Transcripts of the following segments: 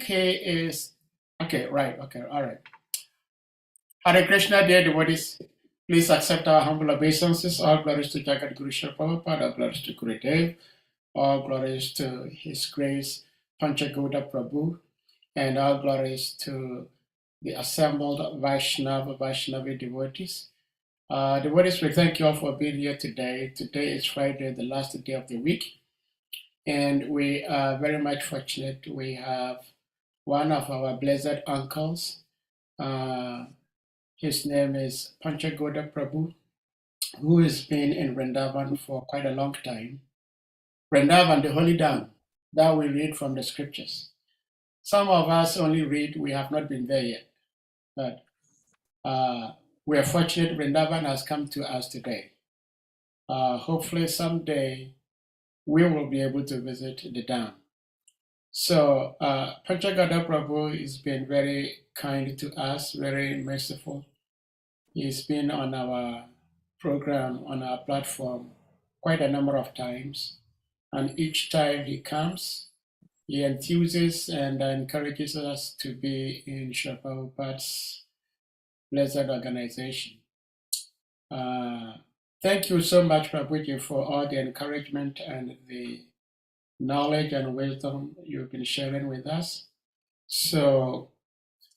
he is, okay, right, okay, all right. Hare Krishna, dear devotees, please accept our humble obeisances. All glories to Jagat Guru Srila Prabhupada, all glories to Gurudev, all glories to His Grace PANCHAGAUDA Prabhu, and all glories to the assembled Vaishnavi devotees. Devotees, we thank you all for being here today. Today is Friday, the last day of the week, and we are very much fortunate. We have one of our blessed uncles. His name is PANCHAGAUDA Prabhu, who has been in Vrindavan for quite a long time. Vrindavan, the holy Dham, that we read from the scriptures. Some of us only read, we have not been there yet. But we are fortunate Vrindavan has come to us today. Hopefully someday we will be able to visit the Dham. So PANCHAGAUDA Prabhu has been very kind to us, very merciful. He's been on our program, on our platform, quite a number of times. And each time he comes, he enthuses and encourages us to be in Srila Prabhupada's blessed organization. Thank you so much, Prabhuji, for all the encouragement and the knowledge and wisdom you've been sharing with us. So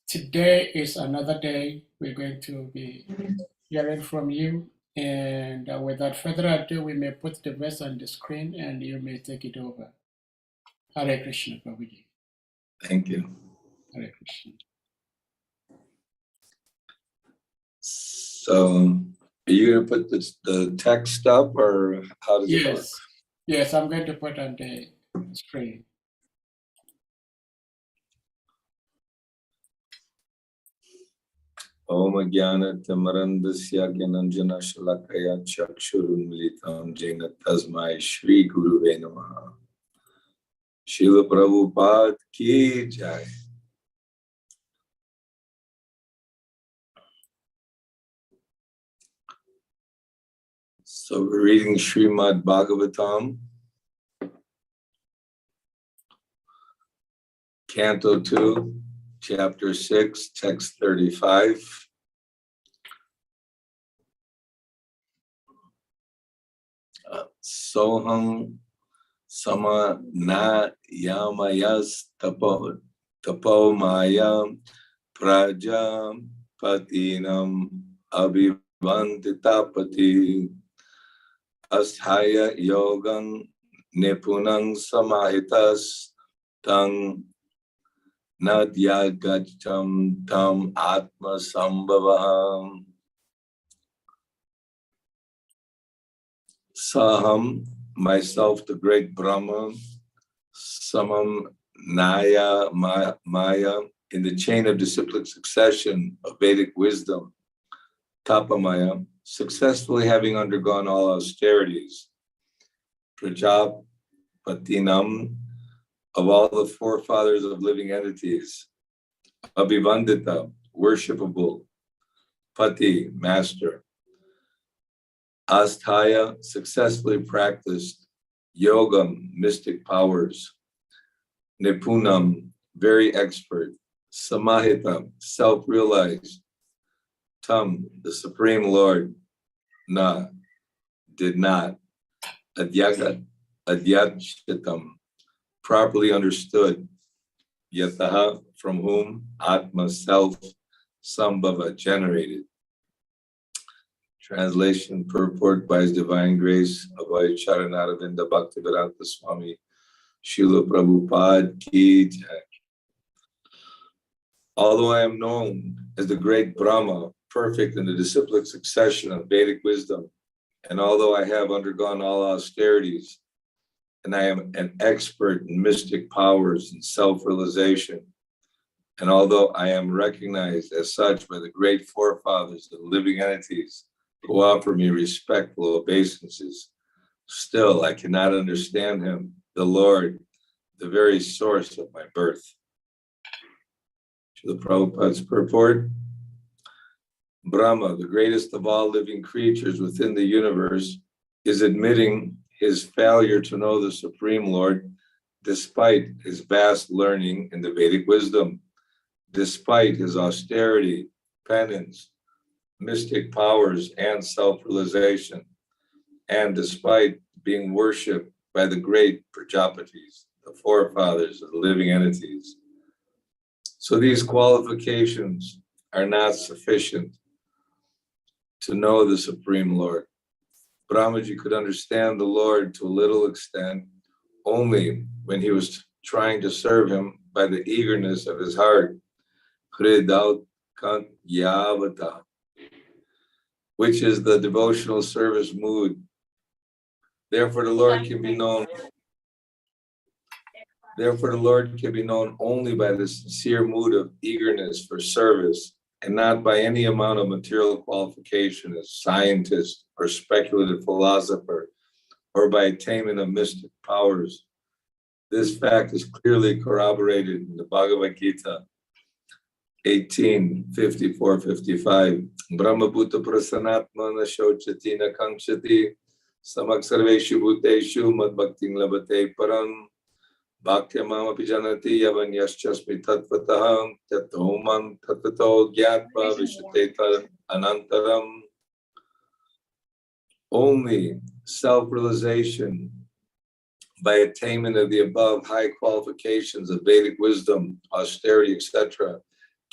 today is another day we're going to be hearing from you. And without further ado, we may put the verse on the screen and you may take it over. Hare Krishna, Prabhuji. Thank you. Hare Krishna. So, are you going to put the text up, or how does it work? Yes, I'm going to put on the screen. Om Jnana Timarandasya Gyananjana Shalakaya Chakshurunmilitam Jena Tasmai Shri Guruve Namaha. Srila Prabhupada Ki Jai. So we're reading Srimad Bhagavatam, Canto 2, Chapter 6, Text 35. Soham sama na yamayas tapo mayam praja patinam abhivanditapati asthaya yogang nipunang samahitas tang nadyagacham tam atma sambhavaham. Saham, myself, the great Brahma, samam naya maya, in the chain of disciplic succession of Vedic wisdom, tapamaya, successfully having undergone all austerities, prajapatinam, of all the forefathers of living entities, abhivandita, worshipable, pati, master, asthaya, successfully practiced, yogam, mystic powers, nipunam, very expert, samahitam, self-realized, tam, the Supreme Lord, na, did not, adhyakshitam, properly understood, yataha, from whom, atma, self, sambhava, generated. Translation, purport by His Divine Grace, Abhay Charanaravinda Bhaktivedanta Swami, Srila Prabhupada Ki Jai. Although I am known as the great Brahma, perfect in the disciplic succession of Vedic wisdom, and although I have undergone all austerities, and I am an expert in mystic powers and self-realization, and although I am recognized as such by the great forefathers of living entities who offer me respectful obeisances, still I cannot understand Him, the Lord, the very source of my birth. To the Prabhupada's purport, Brahma, the greatest of all living creatures within the universe, is admitting his failure to know the Supreme Lord, despite his vast learning in the Vedic wisdom, despite his austerity, penance, mystic powers, and self-realization, and despite being worshipped by the great Prajapatis, the forefathers of the living entities. So these qualifications are not sufficient to know the Supreme Lord. Brahmaji could understand the Lord to a little extent only when he was trying to serve him by the eagerness of his heart, which is the devotional service mood. Therefore, the Lord can be known only by the sincere mood of eagerness for service, and not by any amount of material qualification as scientist or speculative philosopher, or by attainment of mystic powers. This fact is clearly corroborated in the Bhagavad Gita 18:54-55. Brahma bhuta prasanatmana shochati na kankshati samak sarveshu bhuteshu mad bhakting labate param bhaktyamam api janati yavan yaschasmi tatvataham tatomam tatvato gyatva vishateta anantaram. Only self-realization by attainment of the above high qualifications of Vedic wisdom, austerity, etc.,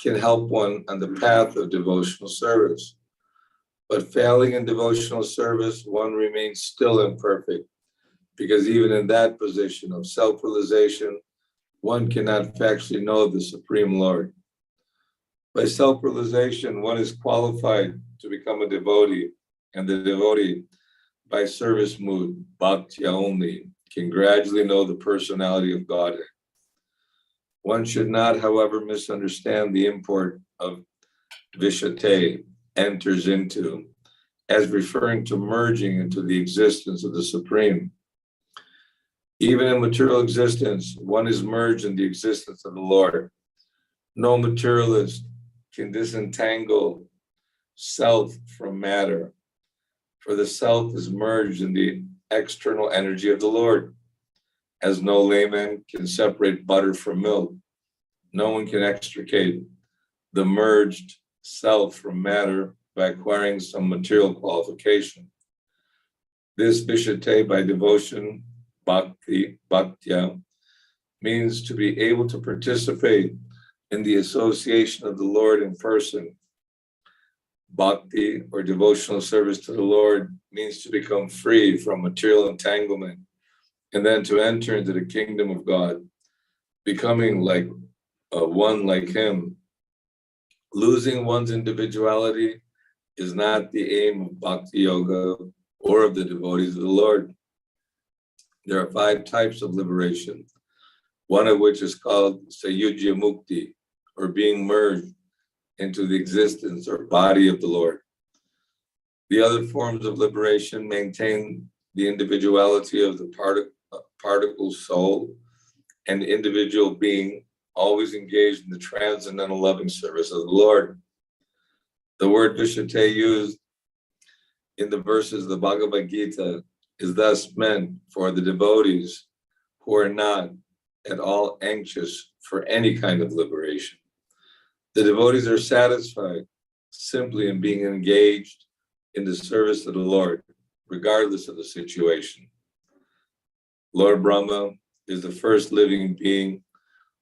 can help one on the path of devotional service. But failing in devotional service, one remains still imperfect, because even in that position of self-realization, one cannot factually know the Supreme Lord. By self-realization, one is qualified to become a devotee, and the devotee, by service mood, bhaktya only, can gradually know the personality of Godhead. One should not, however, misunderstand the import of vishate, enters into, as referring to merging into the existence of the Supreme. Even in material existence, one is merged in the existence of the Lord. No materialist can disentangle self from matter, for the self is merged in the external energy of the Lord. As no layman can separate butter from milk, no one can extricate the merged self from matter by acquiring some material qualification. This vishate by devotion, bhaktya, means to be able to participate in the association of the Lord in person. Bhakti, or devotional service to the Lord, means to become free from material entanglement and then to enter into the kingdom of God, becoming like one like Him. Losing one's individuality is not the aim of Bhakti Yoga or of the devotees of the Lord. There are 5 types of liberation, one of which is called Sayujya Mukti, or being merged into the existence or body of the Lord. The other forms of liberation maintain the individuality of the particle soul and the individual being, always engaged in the transcendental loving service of the Lord. The word vishate used in the verses of the Bhagavad Gita is thus meant for the devotees who are not at all anxious for any kind of liberation. The devotees are satisfied simply in being engaged in the service of the Lord, regardless of the situation. Lord Brahma is the first living being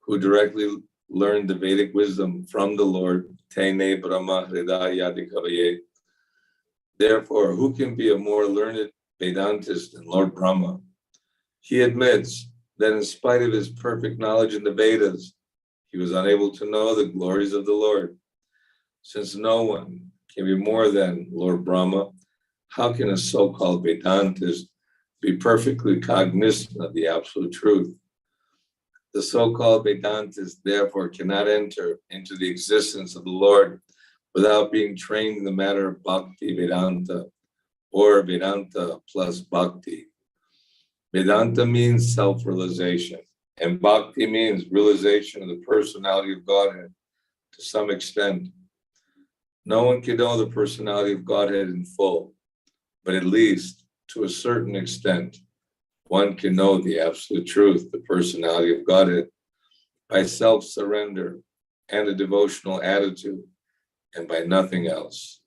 who directly learned the Vedic wisdom from the Lord. Tene Brahma Hridayadi Kavaye. Therefore, who can be a more learned Vedantist than Lord Brahma? He admits that in spite of his perfect knowledge in the Vedas, he was unable to know the glories of the Lord. Since no one can be more than Lord Brahma, how can a so-called Vedantist be perfectly cognizant of the absolute truth? The so-called Vedantist therefore cannot enter into the existence of the Lord without being trained in the matter of Bhakti Vedanta, or Vedanta plus Bhakti. Vedanta means self-realization, and Bhakti means realization of the personality of Godhead to some extent. No one can know the personality of Godhead in full, but at least to a certain extent. one can know the absolute truth, the personality of Godhead, by self-surrender and a devotional attitude, and by nothing else.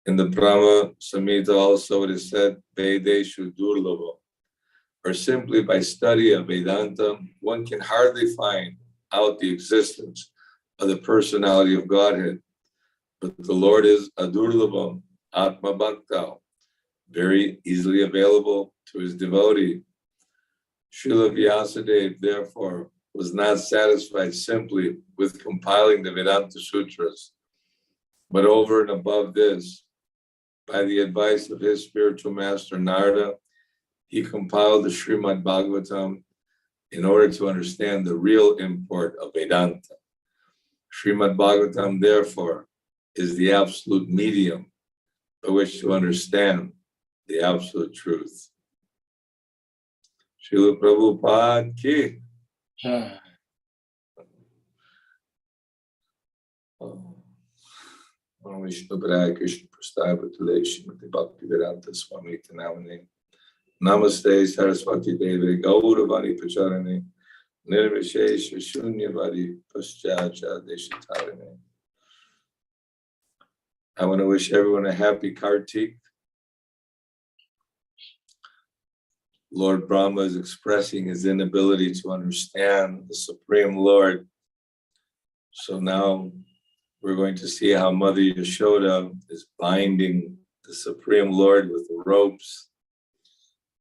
In the Brahma Samhita also it is said, Vedeshu Durlava, or simply by study of Vedanta, one can hardly find out the existence of the personality of Godhead. But the Lord is Adurlavam, Atma Bhakta, very easily available to his devotee. Srila Vyasadeva, therefore, was not satisfied simply with compiling the Vedanta Sutras, but over and above this, by the advice of his spiritual master Narada, he compiled the Srimad Bhagavatam in order to understand the real import of Vedanta. Srimad Bhagavatam, therefore, is the absolute medium by which to understand the absolute truth. Srila Prabhupada ki. Om Vishnu Padaya Krishna Prasthaya Bhutale Srimati Bhakti Vedanta Swami Tanamane Namaste Saraswati Devi Gauravani Pacharane Nirvishesha Shunyavadi Paschacha Deshitarane. I want to wish everyone a happy Kartik. Lord Brahma is expressing his inability to understand the Supreme Lord. So now we're going to see how Mother Yashoda is binding the Supreme Lord with the ropes,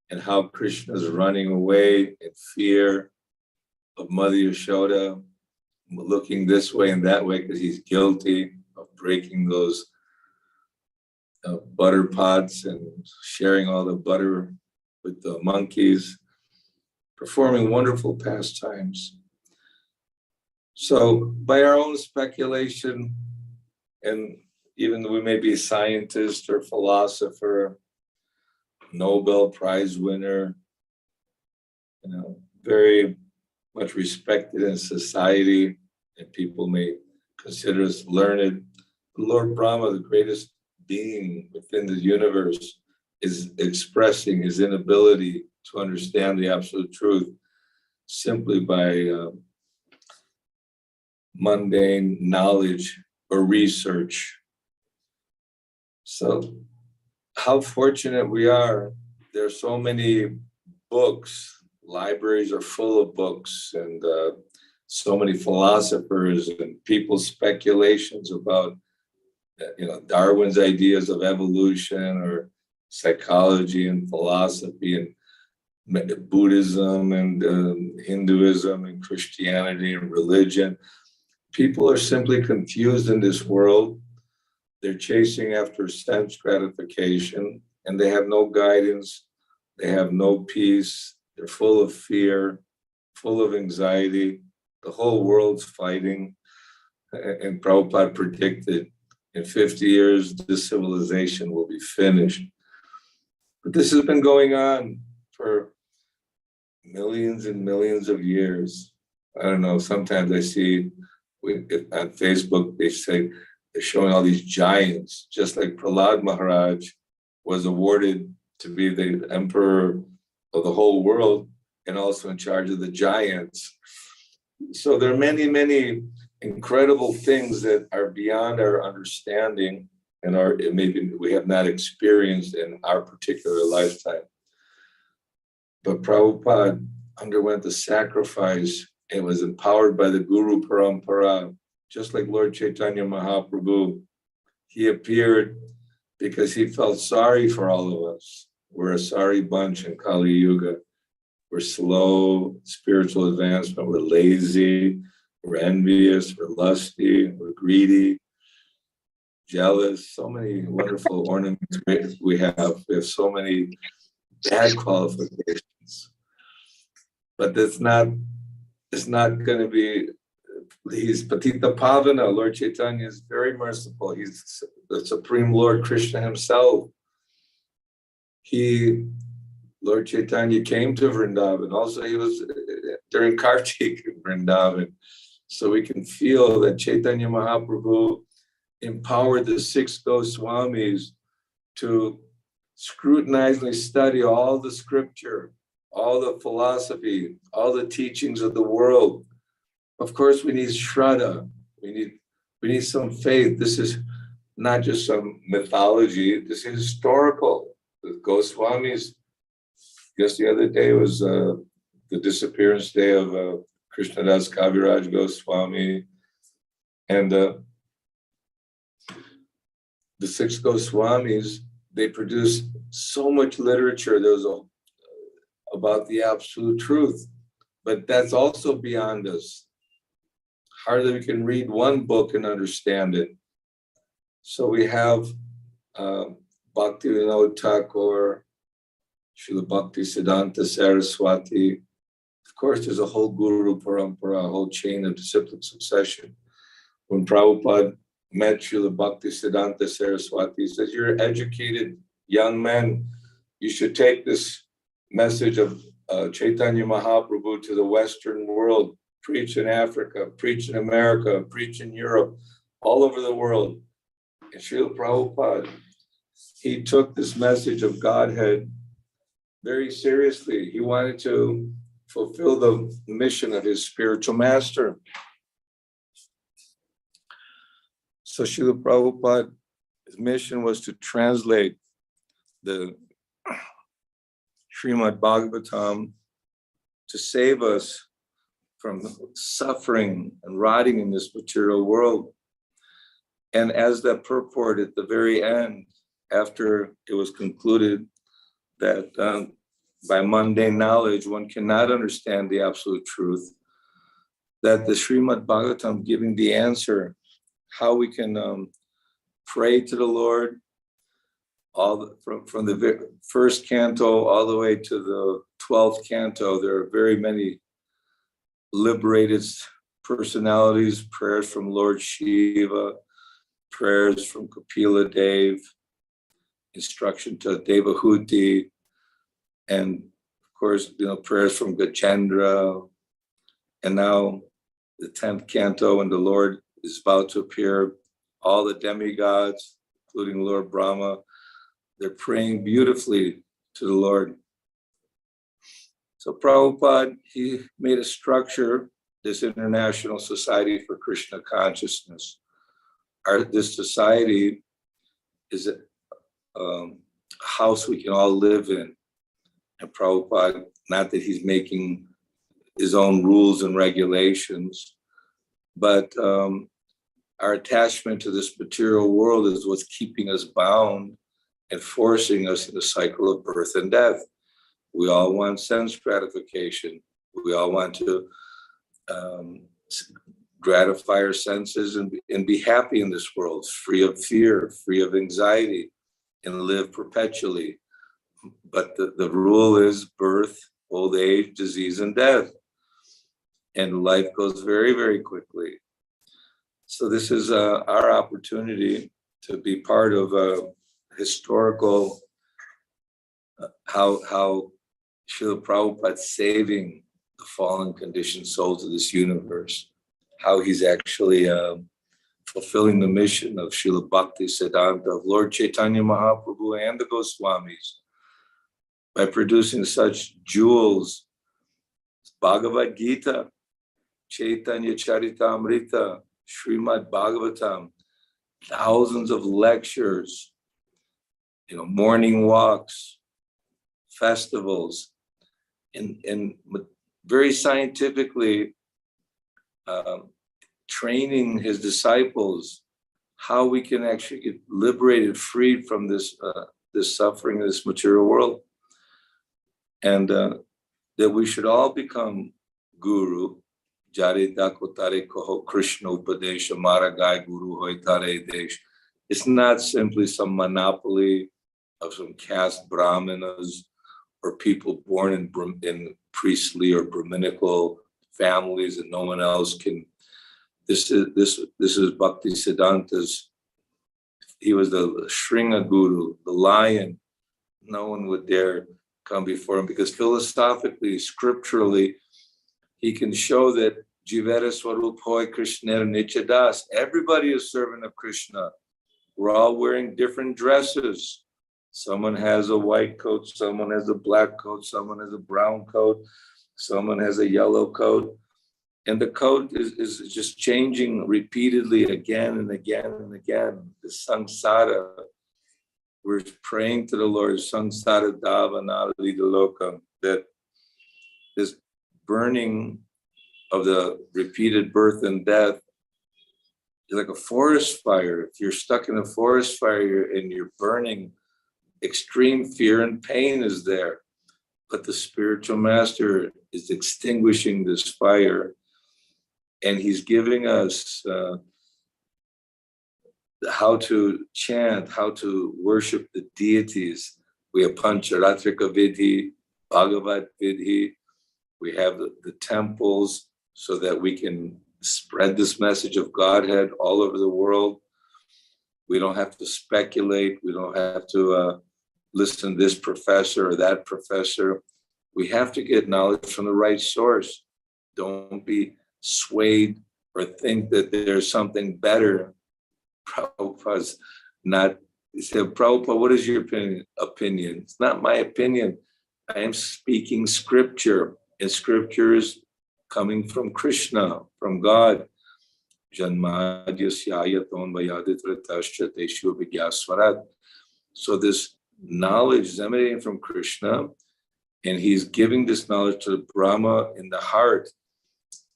and how Krishna is running away in fear of Mother Yashoda, looking this way and that way because he's guilty of breaking those butter pots and sharing all the butter with the monkeys, performing wonderful pastimes. So by our own speculation, and even though we may be a scientist or philosopher, Nobel Prize winner, very much respected in society, and people may consider us learned, Lord Brahma, the greatest being within the universe, is expressing his inability to understand the absolute truth simply by mundane knowledge or research. So how fortunate we are. There are so many books, libraries are full of books, and so many philosophers and people's speculations about Darwin's ideas of evolution, or psychology and philosophy and Buddhism and Hinduism and Christianity and religion. People are simply confused in this world. They're chasing after sense gratification, and they have no guidance. They have no peace. They're full of fear, full of anxiety. The whole world's fighting. And Prabhupada predicted in 50 years, this civilization will be finished. But this has been going on for millions and millions of years. I don't know, sometimes I see on Facebook, they say they're showing all these giants, just like Prahlad Maharaj was awarded to be the emperor of the whole world and also in charge of the giants. So there are many, many incredible things that are beyond our understanding and maybe we have not experienced in our particular lifetime. But Prabhupada underwent the sacrifice and was empowered by the Guru Parampara, just like Lord Chaitanya Mahaprabhu. He appeared because he felt sorry for all of us. We're a sorry bunch in Kali Yuga. We're slow spiritual advancement. We're lazy. We're envious. We're lusty. We're greedy, jealous. So many wonderful ornaments we have. We have so many bad qualifications. But it's not going to be. He's Patita Pavana. Lord Chaitanya is very merciful. He's the Supreme Lord Krishna himself. Lord Chaitanya came to Vrindavan. Also, he was during Kartik in Vrindavan. So we can feel that Chaitanya Mahaprabhu empowered the 6 Goswamis to scrutinizingly study all the scripture all the philosophy, all the teachings of the world. Of course, we need Shraddha. We need some faith. This is not just some mythology. This is historical. The Goswamis, just the other day was the disappearance day of Krishnadas Kaviraj Goswami. And the six Goswamis, they produced so much literature. There was about the absolute truth, but that's also beyond us. Hardly we can read one book and understand it. So we have Bhaktivinoda Thakur, Srila Bhakti Siddhanta Saraswati. Of course, there's a whole Guru Parampara, a whole chain of disciplic succession. When Prabhupada met Srila Bhakti Siddhanta Saraswati, he says, "You're educated young men. You should take this message of Chaitanya Mahaprabhu to the Western world. Preach in Africa, preach in America, preach in Europe, all over the world." And Srila Prabhupada, he took this message of Godhead very seriously. He wanted to fulfill the mission of his spiritual master. So Srila Prabhupada's mission was to translate the Srimad Bhagavatam to save us from suffering and rotting in this material world. And as that purport at the very end, after it was concluded that by mundane knowledge, one cannot understand the absolute truth, that the Srimad Bhagavatam giving the answer, how we can pray to the Lord, from the first canto all the way to the 12th canto. There are very many liberated personalities, prayers from Lord Shiva, prayers from Kapila Dev, instruction to Devahuti, and of course, prayers from Gajendra. And now the 10th canto, when the Lord is about to appear, all the demigods, including Lord Brahma, they're praying beautifully to the Lord. So Prabhupada, he made a structure, this International Society for Krishna Consciousness. This society is a house we can all live in. And Prabhupada, not that he's making his own rules and regulations, but our attachment to this material world is what's keeping us bound and forcing us in the cycle of birth and death. We all want sense gratification. We all want to gratify our senses and be happy in this world, free of fear, free of anxiety, and live perpetually. But the rule is birth, old age, disease, and death. And life goes very, very quickly. So this is our opportunity to be part of a historical, how Srila Prabhupada saving the fallen conditioned souls of this universe, how he's actually fulfilling the mission of Srila Bhakti Siddhanta, of Lord Chaitanya Mahaprabhu and the Goswamis, by producing such jewels, Bhagavad Gita, Chaitanya Charitamrita, Srimad Bhagavatam, thousands of lectures, morning walks, festivals, and very scientifically training his disciples how we can actually get liberated, freed from this suffering of this material world, and that we should all become guru. Jare dakotare koho Krishna upadesha maragai guru hoy tare desh. It's not simply some monopoly of some caste brahmanas or people born in priestly or Brahminical families that no one else can. This is Bhakti Siddhanta's. He was the Shringa Guru, the lion. No one would dare come before him because philosophically, scripturally, he can show that Jivera Swarup Hoy Krishna Nichadas. Everybody is servant of Krishna. We're all wearing different dresses. Someone has a white coat, someone has a black coat, someone has a brown coat, someone has a yellow coat. And the coat is just changing repeatedly again and again and again. The samsara, we're praying to the Lord, samsara davanali loka, that this burning of the repeated birth and death is like a forest fire. If you're stuck in a forest fire and you're burning, extreme fear and pain is there. But the spiritual master is extinguishing this fire, and he's giving us how to chant, how to worship the deities. We have Pancharatrika Vidhi, Bhagavat Vidhi. We have the temples so that we can spread this message of Godhead all over the world. We don't have to speculate. We don't have to listen to this professor or that professor. We have to get knowledge from the right source. Don't be swayed or think that there's something better. Prabhupada's not, he said, Prabhupada, what is your opinion? It's not my opinion. I am speaking scripture, and scripture is coming from Krishna, from God. So this knowledge is emanating from Krishna, and he's giving this knowledge to the Brahma in the heart.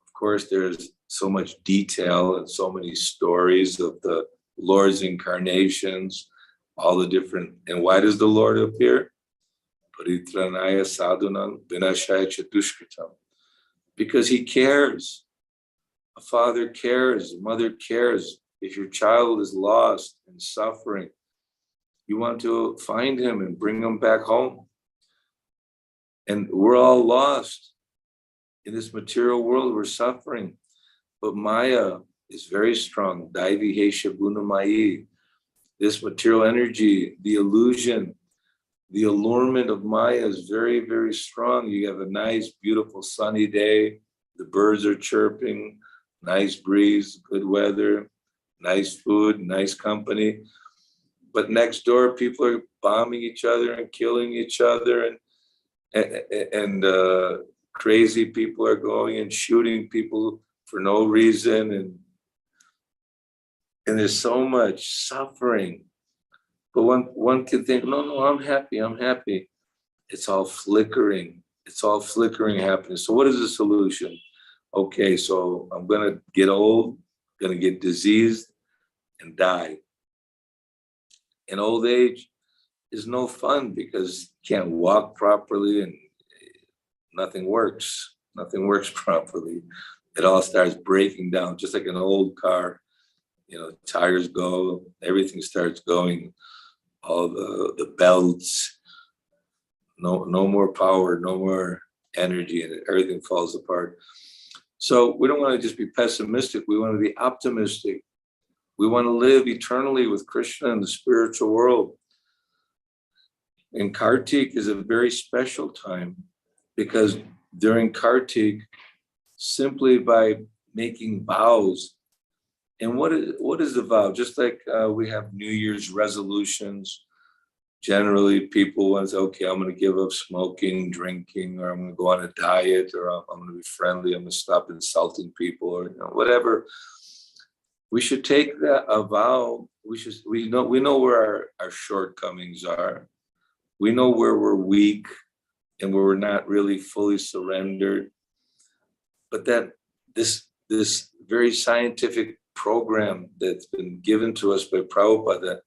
Of course, there's so much detail and so many stories of the Lord's incarnations, all the different, and why does the Lord appear? Paritranaya sadhunam vinashaya chatushkritam. Because he cares. A father cares, a mother cares. If your child is lost and suffering, you want to find him and bring him back home. And we're all lost. In this material world, we're suffering. But Maya is very strong. Daivi Hesha Gunamayi. This material energy, the illusion, the allurement of Maya is very, very strong. You have a nice, beautiful, sunny day. The birds are chirping, nice breeze, good weather, nice food, nice company. But next door, people are bombing each other and killing each other, and crazy people are going and shooting people for no reason, and there's so much suffering. But one can think, no, I'm happy. It's all flickering. It's all flickering happiness. So what is the solution? Okay, so I'm gonna get old, gonna get diseased and die. And old age is no fun because you can't walk properly and nothing works. Nothing works properly. It all starts breaking down, just like an old car. You know, tires go, everything starts going, all the belts, no more power, no more energy, and everything falls apart. So we don't want to just be pessimistic. We want to be optimistic. We want to live eternally with Krishna in the spiritual world. And Kartik is a very special time because during Kartik, simply by making vows, and what is the vow? Just like we have New Year's resolutions, generally people want to say, okay, I'm going to give up smoking, drinking, or I'm going to go on a diet, or I'm going to be friendly, I'm going to stop insulting people, or whatever. We should take that a vow. We know where our shortcomings are. We know where we're weak and where we're not really fully surrendered. But that this very scientific program that's been given to us by Prabhupada,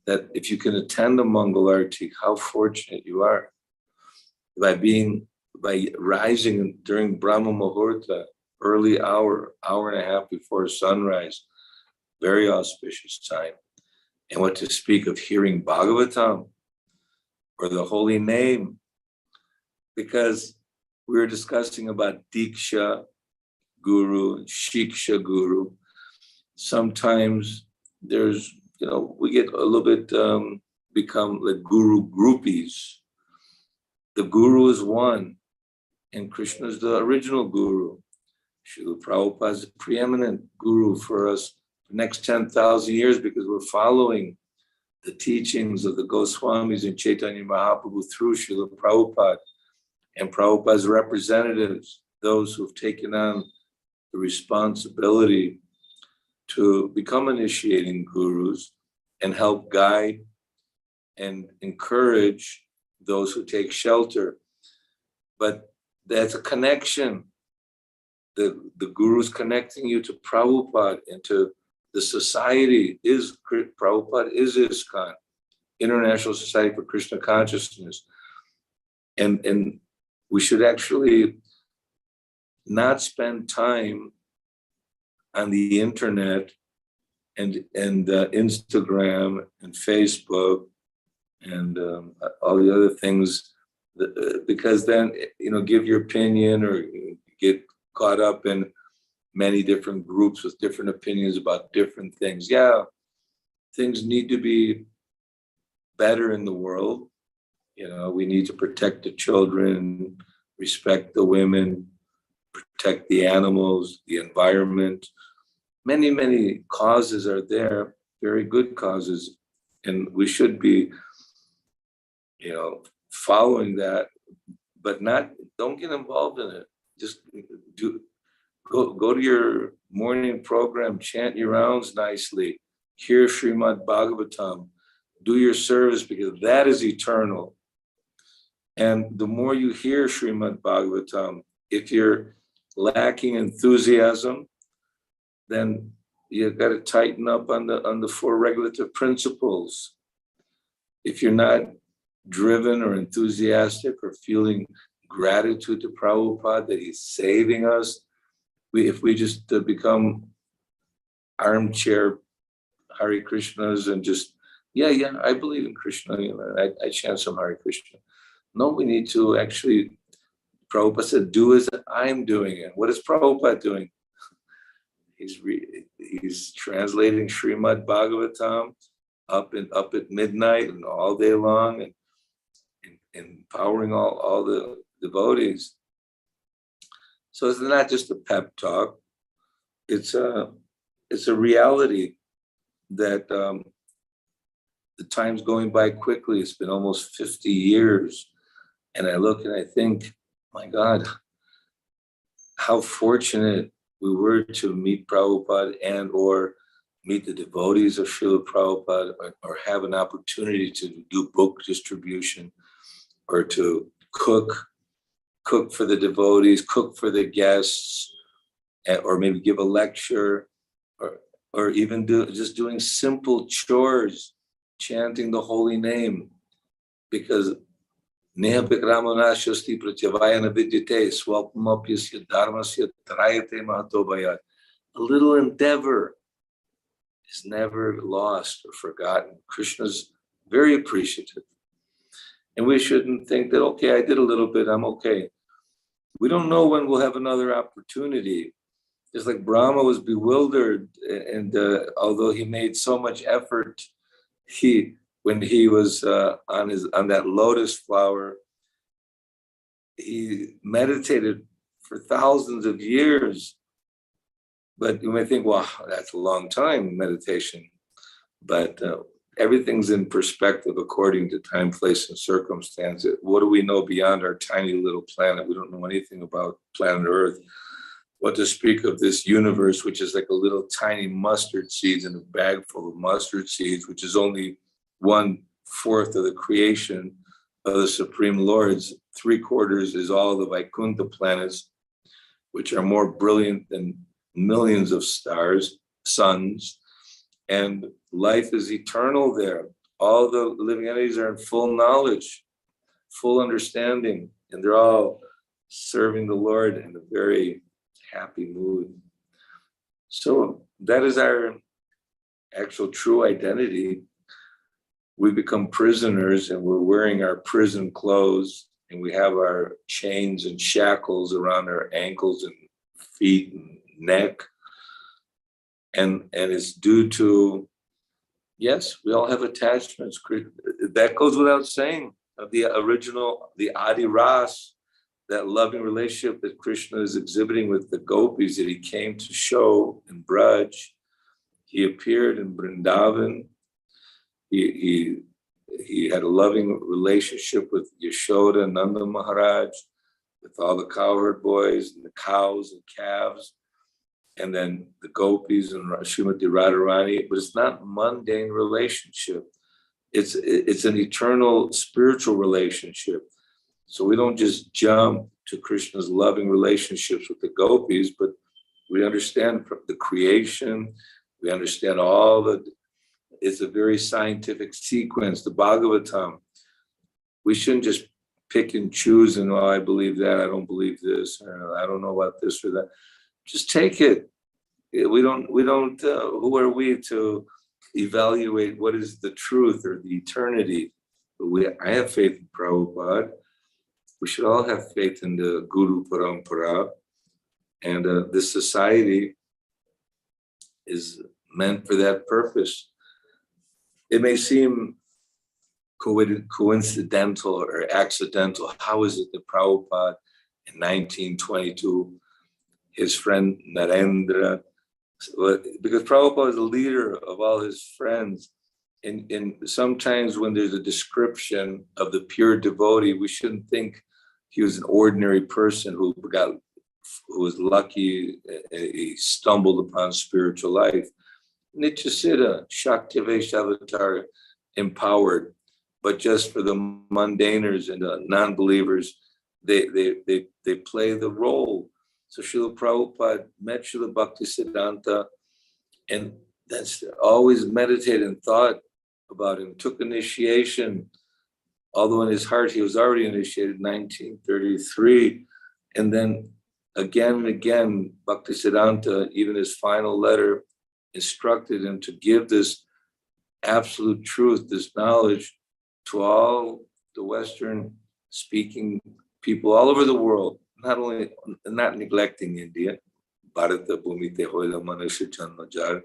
that if you can attend a Mangal Arati, how fortunate you are. By rising during Brahma Muhurta, early hour and a half before sunrise, very auspicious time. And what to speak of hearing Bhagavatam or the holy name, because we were discussing about Diksha Guru and Shiksha Guru. Sometimes there's, we get a little bit become like guru groupies. The guru is one, and Krishna is the original guru. Srila Prabhupada is the preeminent guru for us for the next 10,000 years because we're following the teachings of the Goswamis and Chaitanya Mahaprabhu through Srila Prabhupada and Prabhupada's representatives, those who've taken on the responsibility to become initiating gurus and help guide and encourage those who take shelter. But that's a connection. The guru's connecting you to Prabhupada and to the society. Prabhupada is ISKCON, International Society for Krishna Consciousness. And we should actually not spend time on the internet and Instagram and Facebook and all the other things, because then, give your opinion or get caught up in many different groups with different opinions about different things. Yeah, things need to be better in the world. We need to protect the children, respect the women, protect the animals, the environment. Many, many causes are there, very good causes, and we should be, following that, but don't get involved in it. Just go to your morning program, chant your rounds nicely, hear Srimad Bhagavatam, do your service, because that is eternal. And the more you hear Srimad Bhagavatam, if you're lacking enthusiasm, then you've got to tighten up on the four regulative principles. If you're not driven or enthusiastic or feeling gratitude to Prabhupada that he's saving us, if we just become armchair Hare Krishnas and just, yeah, I believe in Krishna, I chant some Hare Krishna. No, we need to actually, Prabhupada said, do as I'm doing it. What is Prabhupada doing? He's translating Srimad Bhagavatam up at midnight and all day long and empowering all the devotees. So it's not just a pep talk. It's a reality that the time's going by quickly. It's been almost 50 years. And I look and I think, my God, how fortunate we were to meet Prabhupada and or meet the devotees of Srila Prabhupada or have an opportunity to do book distribution or to cook for the devotees, cook for the guests, or maybe give a lecture, or even doing simple chores, chanting the holy name, because a little endeavor is never lost or forgotten. Krishna's very appreciative. And we shouldn't think that, okay, I did a little bit, I'm okay. We don't know when we'll have another opportunity. Just like Brahma was bewildered, and although he made so much effort, when he was on that lotus flower, he meditated for thousands of years. But you may think, well, that's a long time, meditation. But everything's in perspective according to time, place, and circumstance. What do we know beyond our tiny little planet? We don't know anything about planet Earth. What to speak of this universe, which is like a little tiny mustard seeds in a bag full of mustard seeds, which is only 1/4 of the creation of the Supreme Lords. 3/4 is all the Vaikuntha planets, which are more brilliant than millions of stars, suns, and life is eternal there. All the living entities are in full knowledge, full understanding, and they're all serving the Lord in a very happy mood. So that is our actual true identity. We become prisoners and we're wearing our prison clothes, and we have our chains and shackles around our ankles and feet and neck. And it's due to, yes, we all have attachments. That goes without saying. The original, the Adi Ras, that loving relationship that Krishna is exhibiting with the gopis that he came to show in Braj. He appeared in Vrindavan. He had a loving relationship with Yashoda and Nanda Maharaj, with all the cowherd boys and the cows and calves, and then the gopis and Srimati Radharani. But it's not a mundane relationship. It's an eternal spiritual relationship. So we don't just jump to Krishna's loving relationships with the gopis, but we understand the creation. We understand it's a very scientific sequence, the Bhagavatam. We shouldn't just pick and choose and, I believe that, I don't believe this, or I don't know about this or that. Just take it. We don't, who are we to evaluate what is the truth or the eternity? I have faith in Prabhupada. We should all have faith in the Guru Parampara. And this society is meant for that purpose. It may seem coincidental or accidental. How is it that Prabhupada in 1922, his friend Narendra, because Prabhupada is the leader of all his friends, and sometimes when there's a description of the pure devotee, we shouldn't think he was an ordinary person who was lucky, he stumbled upon spiritual life. Nityasiddha, Shaktivesh Avatar, empowered, but just for the mundaners and the non-believers, they play the role. So Srila Prabhupada met Srila Bhaktisiddhanta, and that's always meditated and thought about him, took initiation, although in his heart he was already initiated in 1933, and then again and again, Bhaktisiddhanta, even his final letter, instructed him to give this absolute truth, this knowledge to all the Western speaking people all over the world, not neglecting India, Bharata Bhumi Te Hoila Manusha Janmajar,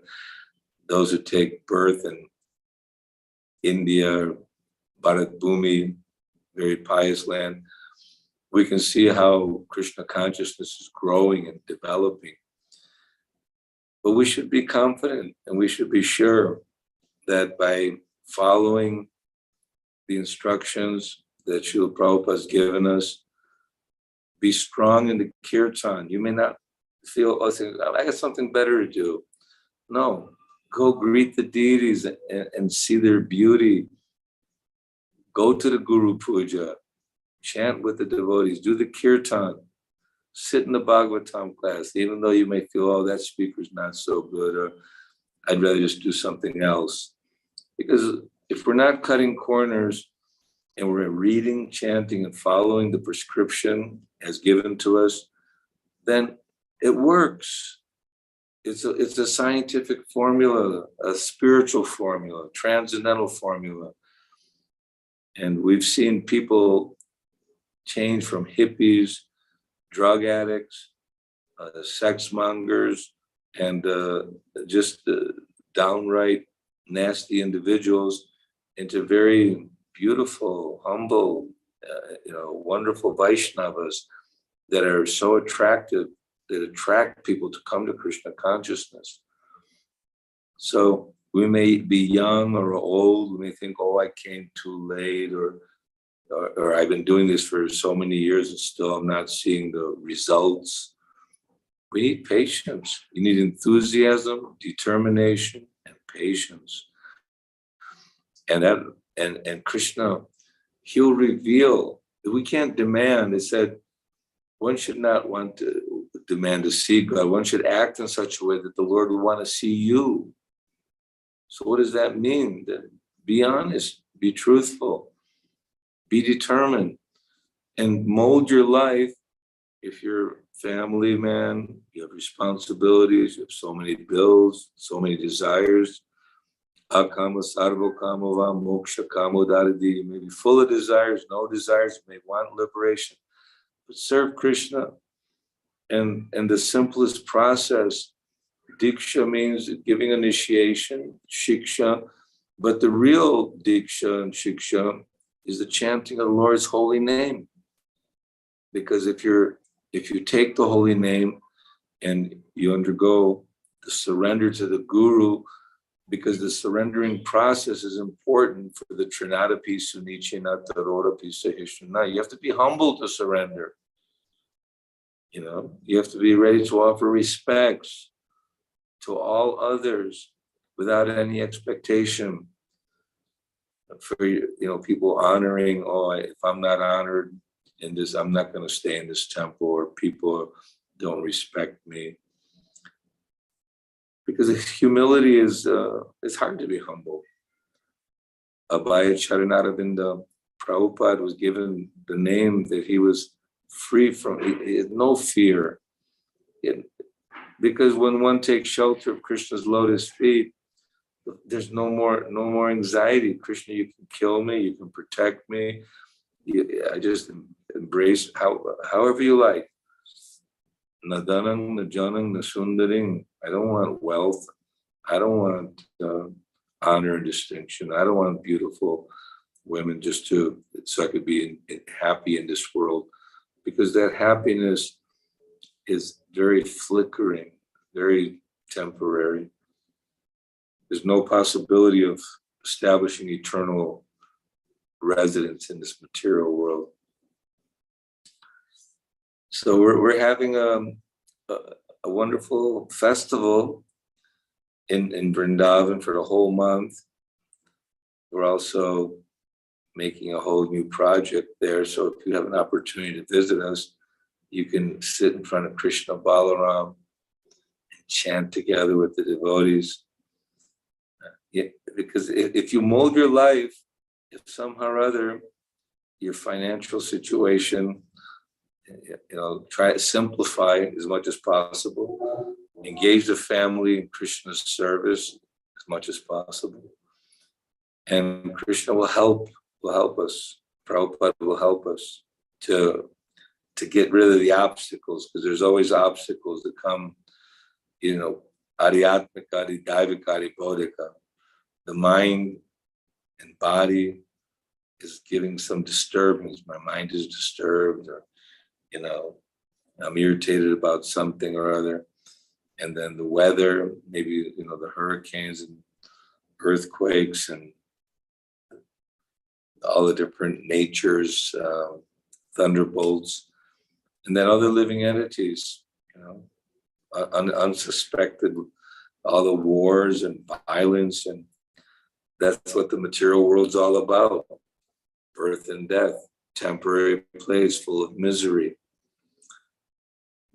those who take birth in India, Bharat Bhumi, very pious land. We can see how Krishna consciousness is growing and developing. But we should be confident and we should be sure that by following the instructions that Srila Prabhupada has given us, be strong in the kirtan. You may not feel, I got something better to do. No, go greet the deities and see their beauty. Go to the Guru Puja, chant with the devotees, do the kirtan, sit in the Bhagavatam class, even though you may feel, that speaker's not so good, or I'd rather just do something else. Because if we're not cutting corners and we're reading, chanting, and following the prescription as given to us, then it works. It's a scientific formula, a spiritual formula, transcendental formula. And we've seen people change from hippies, drug addicts, sex mongers, and just downright nasty individuals into very beautiful, humble, wonderful Vaishnavas that are so attractive, that attract people to come to Krishna consciousness. So we may be young or old, we may think, I came too late, or I've been doing this for so many years and still I'm not seeing the results. We need patience. You need enthusiasm, determination, and patience. And Krishna, he'll reveal. We can't demand. It said one should not want to demand to see God. One should act in such a way that the Lord will want to see you. So what does that mean? That be honest, be truthful, be determined, and mold your life. If you're a family man, you have responsibilities, you have so many bills, so many desires. Akama sarva kamava moksha kamodadadi. You may be full of desires, no desires, you may want liberation. But serve Krishna. And the simplest process, Diksha means giving initiation, Shiksha. But the real Diksha and Shiksha is the chanting of the Lord's holy name. Because if you take the holy name and you undergo the surrender to the Guru, because the surrendering process is important for the Trinadapi Sunichina Tarodapi Sahishuna. You have to be humble to surrender. You know, you have to be ready to offer respects to all others without any expectation for, you know, people honoring, oh, if I'm not honored in this, I'm not going to stay in this temple, or people don't respect me. Because humility is hard to be humble. Abhaya Charanaravinda Prabhupada was given the name that he was free from, he had no fear. Because when one takes shelter of Krishna's lotus feet, there's no more anxiety. Krishna, you can kill me, you can protect me. I just embrace however you like. Nadanang, najanang, nasundaring. I don't want wealth. I don't want honor and distinction. I don't want beautiful women just so I could be happy in this world, because that happiness is very flickering, very temporary. There's no possibility of establishing eternal residence in this material world. So we're having a wonderful festival in Vrindavan for the whole month. We're also making a whole new project there. So if you have an opportunity to visit us, you can sit in front of Krishna Balaram and chant together with the devotees. Because if you mold your life, if somehow or other your financial situation, try to simplify as much as possible, engage the family in Krishna's service as much as possible, and Krishna will help us. Prabhupada will help us to get rid of the obstacles, because there's always obstacles that come, adhyatmika, daivika, bodhika. The mind and body is giving some disturbance. My mind is disturbed, or I'm irritated about something or other. And then the weather, maybe, the hurricanes and earthquakes and all the different natures, thunderbolts, and then other living entities, unsuspected, all the wars and violence. And that's what the material world's all about. Birth and death, temporary place full of misery.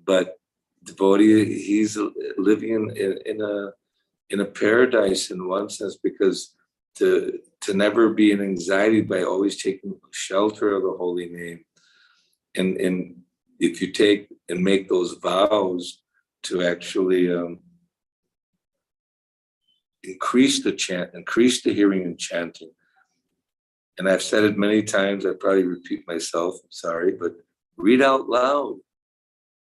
But devotee, he's living in a paradise in one sense, because to never be in anxiety by always taking shelter of the holy name. And if you take and make those vows to actually increase the chant, increase the hearing and chanting. And I've said it many times, I probably repeat myself, sorry, but read out loud.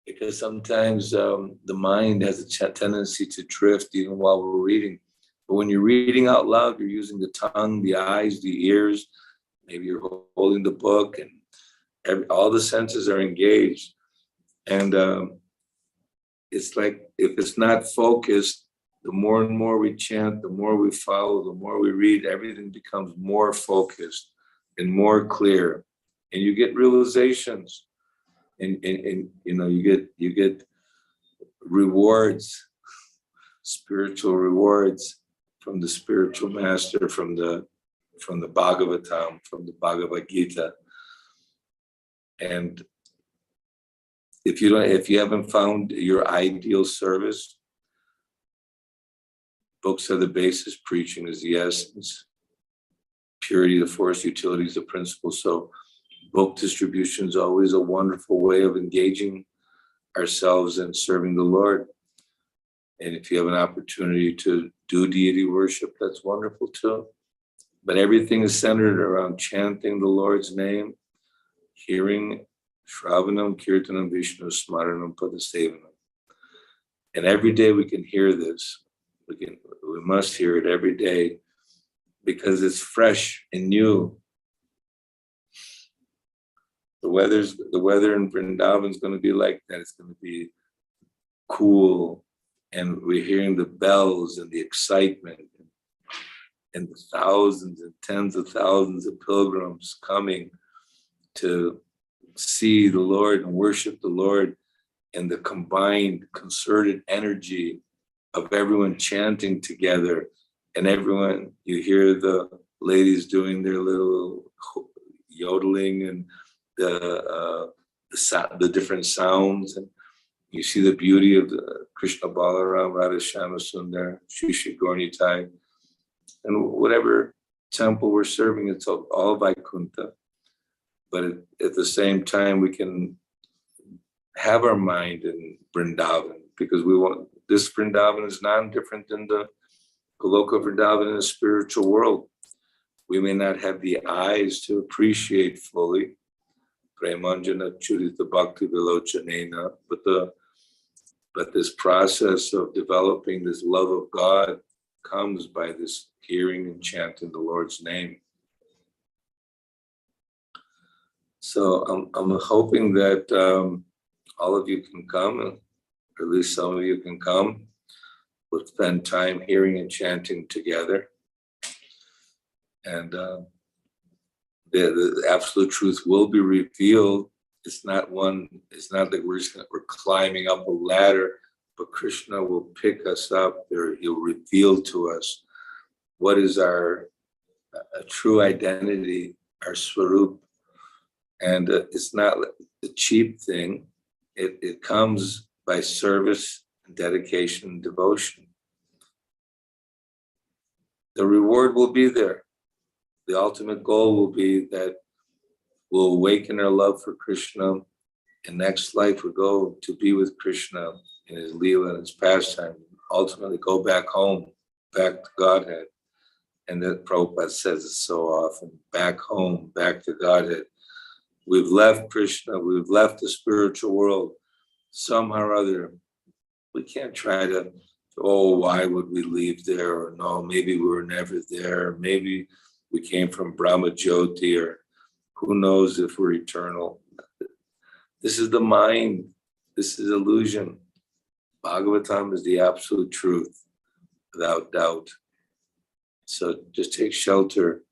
Because sometimes the mind has a tendency to drift even while we're reading. But when you're reading out loud, you're using the tongue, the eyes, the ears. Maybe you're holding the book, and all the senses are engaged. And it's like, if it's not focused, the more and more we chant, the more we follow, the more we read, everything becomes more focused and more clear. And you get realizations. And you get rewards, spiritual rewards from the spiritual master, from the Bhagavatam, from the Bhagavad Gita. And if you haven't found your ideal service, books are the basis, preaching is the essence, purity the force, utility is the principle. So book distribution is always a wonderful way of engaging ourselves and serving the Lord. And if you have an opportunity to do deity worship, that's wonderful too. But everything is centered around chanting the Lord's name, hearing Shravanam, Kirtanam, Vishnu, Smaranam, Padasevanam. And every day we can hear this. We must hear it every day, because it's fresh and new. The weather in Vrindavan is going to be like that. It's going to be cool, and we're hearing the bells and the excitement. and the thousands and tens of thousands of pilgrims coming to see the Lord and worship the Lord, and the combined concerted energy of everyone chanting together, and everyone, you hear the ladies doing their little yodeling and the different sounds, and you see the beauty of the Krishna Balaram, Radha Shama Sundar, Shri Shri Gaurnitai, and whatever temple we're serving, it's all Vaikuntha. But at the same time, we can have our mind in Vrindavan, because we want, this Vrindavan is non-different than the Goloka Vrindavan in the spiritual world. We may not have the eyes to appreciate fully, Premanjana Churita Bhakti Vilochanena, but this process of developing this love of God comes by this hearing and chanting the Lord's name. So I'm hoping that all of you can come, or at least some of you can come. We'll spend time hearing and chanting together. And the absolute truth will be revealed. It's not like we're climbing up a ladder, but Krishna will pick us up there. He'll reveal to us what is our true identity, our swarup. And it's not a cheap thing. It comes by service and dedication and devotion. The reward will be there. The ultimate goal will be that we'll awaken our love for Krishna, and next life we'll go to be with Krishna in his Leela and his pastime, ultimately go back home, back to Godhead. And that Prabhupada says it so often, back home, back to Godhead. We've left Krishna, we've left the spiritual world. Somehow or other, we can't try to, why would we leave there? Or no, maybe we were never there. Maybe we came from Brahma Jyoti, or who knows if we're eternal. This is the mind. This is illusion. Bhagavatam is the absolute truth, without doubt. So just take shelter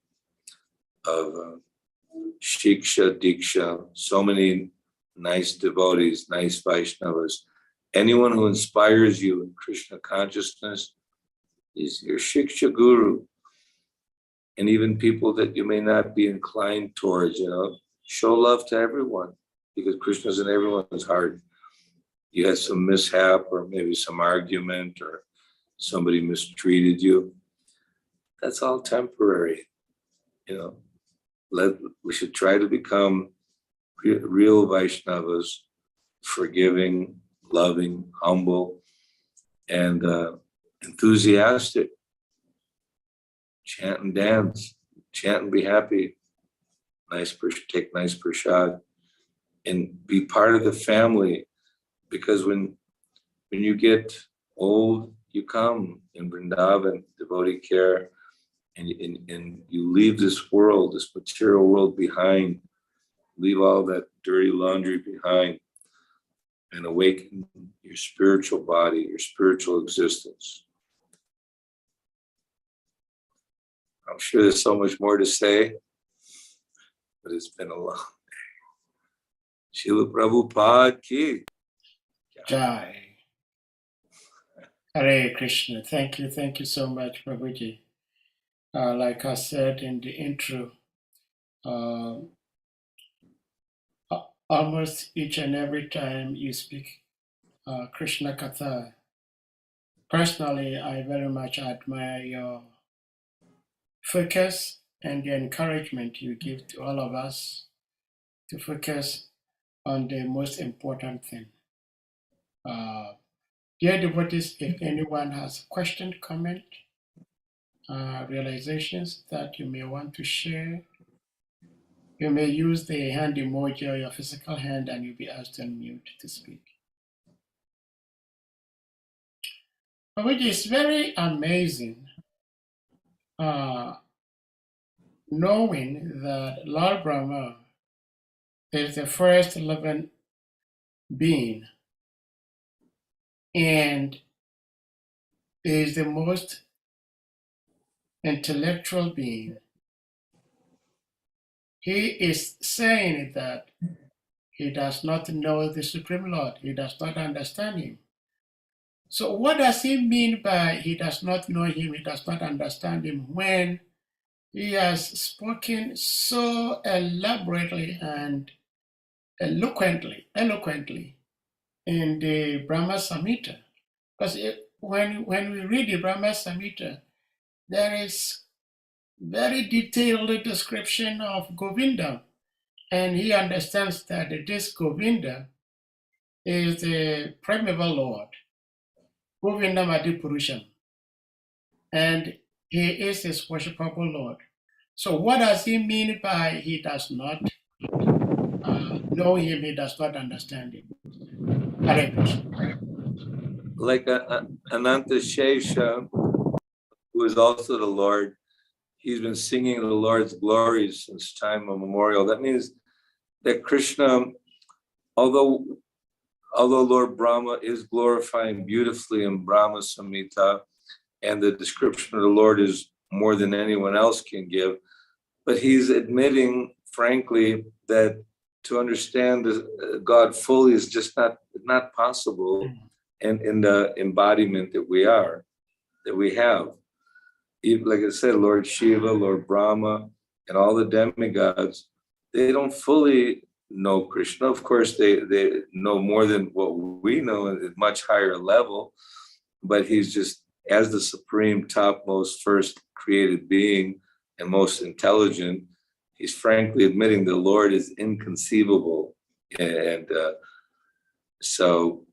of Shiksha, Diksha, so many nice devotees, nice Vaishnavas. Anyone who inspires you in Krishna consciousness is your Shiksha Guru. And even people that you may not be inclined towards, show love to everyone, because Krishna's in everyone's heart. You had some mishap, or maybe some argument, or somebody mistreated you. That's all temporary, We should try to become real Vaishnavas, forgiving, loving, humble, and enthusiastic. Chant and dance, chant and be happy. Take nice prasad, and be part of the family. Because when you get old, you come in Vrindavan, devotee care, and you leave this world, this material world behind, leave all that dirty laundry behind, and awaken your spiritual body, your spiritual existence. I'm sure there's so much more to say, but it's been a long day. Srila Prabhupada ki Jai. Hare Krishna. Thank you so much, Prabhuji. Like I said in the intro, almost each and every time you speak Krishna Katha, personally, I very much admire your focus and the encouragement you give to all of us to focus on the most important thing. Dear devotees, if anyone has a question, comment, realizations that you may want to share, you may use the hand emoji or your physical hand, and you'll be asked to unmute to speak. Which is very amazing, knowing that Lord Brahma is the first living being and is the most intellectual being. He is saying that he does not know the Supreme Lord. He does not understand him. So what does he mean by he does not know him, he does not understand him, when he has spoken so elaborately and eloquently in the Brahma Samhita? Because when we read the Brahma Samhita, there is very detailed description of Govinda, and he understands that this Govinda is the primeval Lord, Govinda Adipurusham, and he is his worshipable Lord. So what does he mean by he does not know him, he does not understand him? Hare Krishna. Like Ananta Shesha, who is also the Lord, he's been singing the Lord's glories since time immemorial. That means that Krishna, although Lord Brahma is glorifying beautifully in Brahma Samhita, and the description of the Lord is more than anyone else can give, but he's admitting, frankly, that to understand God fully is just not possible, and in the embodiment that we have. Even, like I said, Lord Shiva, Lord Brahma, and all the demigods, they don't fully know Krishna. Of course, they know more than what we know at a much higher level, but he's just, as the supreme, topmost, first created being and most intelligent, he's frankly admitting the Lord is inconceivable. And so